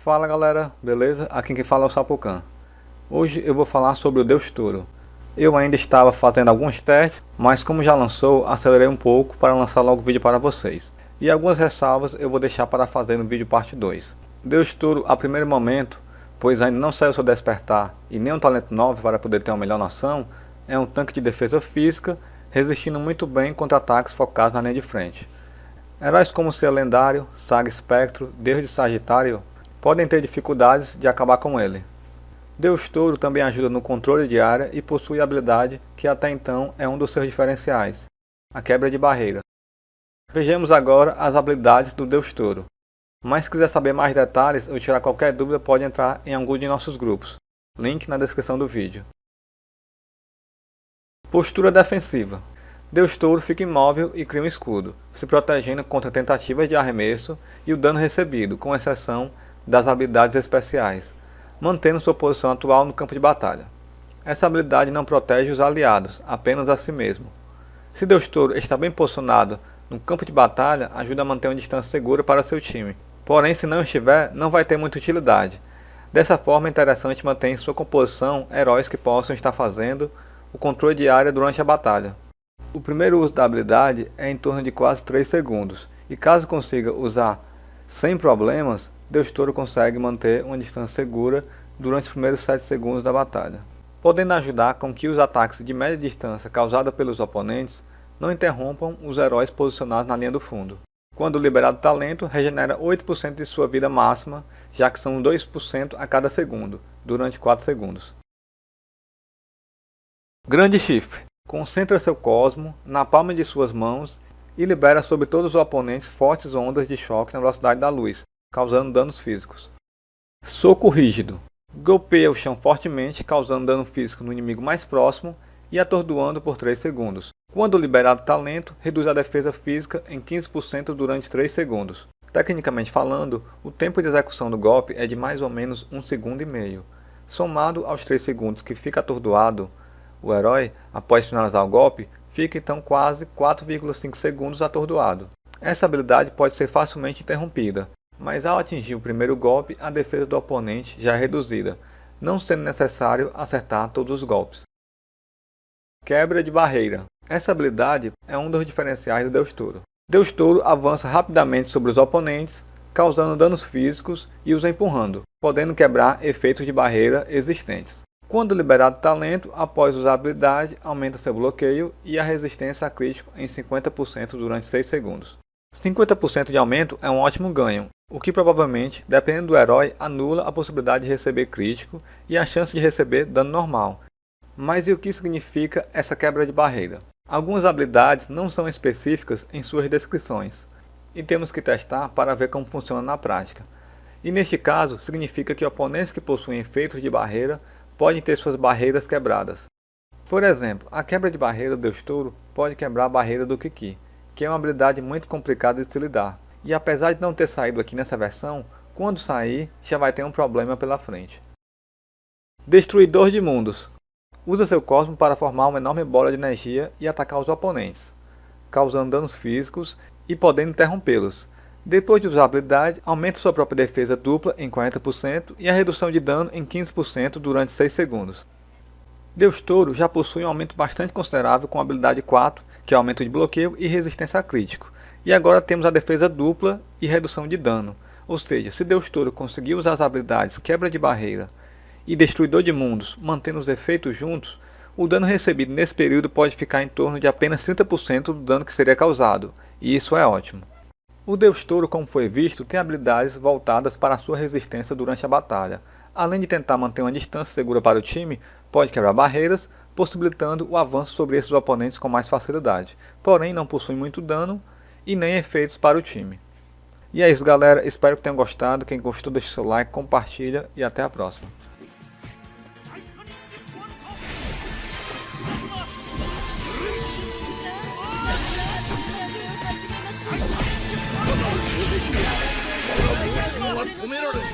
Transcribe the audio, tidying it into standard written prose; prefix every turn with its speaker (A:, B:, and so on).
A: Fala galera, beleza? Aqui quem fala é o Sapucan. Hoje eu vou falar sobre o Deus Touro. Eu ainda estava fazendo alguns testes, mas como já lançou, acelerei um pouco para lançar logo o vídeo para vocês. E algumas ressalvas eu vou deixar para fazer no vídeo parte 2. Deus Touro, a primeiro momento, pois ainda não saiu seu despertar e nem um talento 9 para poder ter uma melhor noção, é um tanque de defesa física, resistindo muito bem contra ataques focados na linha de frente. Heróis como Ser Lendário, Saga Espectro, Deus de Sagitário podem ter dificuldades de acabar com ele. Deus Touro também ajuda no controle de área e possui a habilidade que até então é um dos seus diferenciais, a quebra de barreira. Vejamos agora as habilidades do Deus Touro. Mas se quiser saber mais detalhes ou tirar qualquer dúvida, pode entrar em algum de nossos grupos. Link na descrição do vídeo. Postura defensiva. Deus Touro fica imóvel e cria um escudo, se protegendo contra tentativas de arremesso e o dano recebido, com exceção das habilidades especiais, mantendo sua posição atual no campo de batalha. Essa habilidade não protege os aliados, apenas a si mesmo. Se Deus Touro está bem posicionado no campo de batalha, ajuda a manter uma distância segura para seu time. Porém, se não estiver, não vai ter muita utilidade. Dessa forma, é interessante manter em sua composição heróis que possam estar fazendo o controle de área durante a batalha. O primeiro uso da habilidade é em torno de quase 3 segundos, e caso consiga usar sem problemas, Deus Touro consegue manter uma distância segura durante os primeiros 7 segundos da batalha, podendo ajudar com que os ataques de média distância causados pelos oponentes não interrompam os heróis posicionados na linha do fundo. Quando liberado o talento, regenera 8% de sua vida máxima, já que são 2% a cada segundo, durante 4 segundos. Grande Chifre. Concentra seu cosmo na palma de suas mãos e libera sobre todos os oponentes fortes ondas de choque na velocidade da luz, causando danos físicos. Soco Rígido. Golpeia o chão fortemente, causando dano físico no inimigo mais próximo e atordoando por 3 segundos. Quando liberado talento, reduz a defesa física em 15% durante 3 segundos. Tecnicamente falando, o tempo de execução do golpe é de mais ou menos 1,5 segundos. Somado aos 3 segundos que fica atordoado, o herói, após finalizar o golpe, fica então quase 4,5 segundos atordoado. Essa habilidade pode ser facilmente interrompida, mas ao atingir o primeiro golpe, a defesa do oponente já é reduzida, não sendo necessário acertar todos os golpes. Quebra de barreira. Essa habilidade é um dos diferenciais do Deus Touro. Deus Touro avança rapidamente sobre os oponentes, causando danos físicos e os empurrando, podendo quebrar efeitos de barreira existentes. Quando liberado talento, após usar a habilidade, aumenta seu bloqueio e a resistência a crítico em 50% durante 6 segundos. 50% de aumento é um ótimo ganho, o que provavelmente, dependendo do herói, anula a possibilidade de receber crítico e a chance de receber dano normal. Mas e o que significa essa quebra de barreira? Algumas habilidades não são específicas em suas descrições, e temos que testar para ver como funciona na prática. E neste caso, significa que oponentes que possuem efeitos de barreira podem ter suas barreiras quebradas. Por exemplo, a quebra de barreira do Deus Touro pode quebrar a barreira do Kiki, que é uma habilidade muito complicada de se lidar. E apesar de não ter saído aqui nessa versão, quando sair, já vai ter um problema pela frente. Destruidor de Mundos. Usa seu cosmo para formar uma enorme bola de energia e atacar os oponentes, causando danos físicos e podendo interrompê-los. Depois de usar a habilidade, aumenta sua própria defesa dupla em 40% e a redução de dano em 15% durante 6 segundos. Deus Touro já possui um aumento bastante considerável com a habilidade 4, que é o aumento de bloqueio e resistência a crítico. E agora temos a defesa dupla e redução de dano. Ou seja, se Deus Touro conseguir usar as habilidades Quebra de Barreira e Destruidor de Mundos, mantendo os efeitos juntos, o dano recebido nesse período pode ficar em torno de apenas 30% do dano que seria causado, e isso é ótimo. O Deus Touro, como foi visto, tem habilidades voltadas para a sua resistência durante a batalha. Além de tentar manter uma distância segura para o time, pode quebrar barreiras, possibilitando o avanço sobre esses oponentes com mais facilidade. Porém, não possui muito dano e nem efeitos para o time. E é isso, galera. Espero que tenham gostado. Quem gostou, deixa seu like, compartilha e até a próxima.
B: Come here.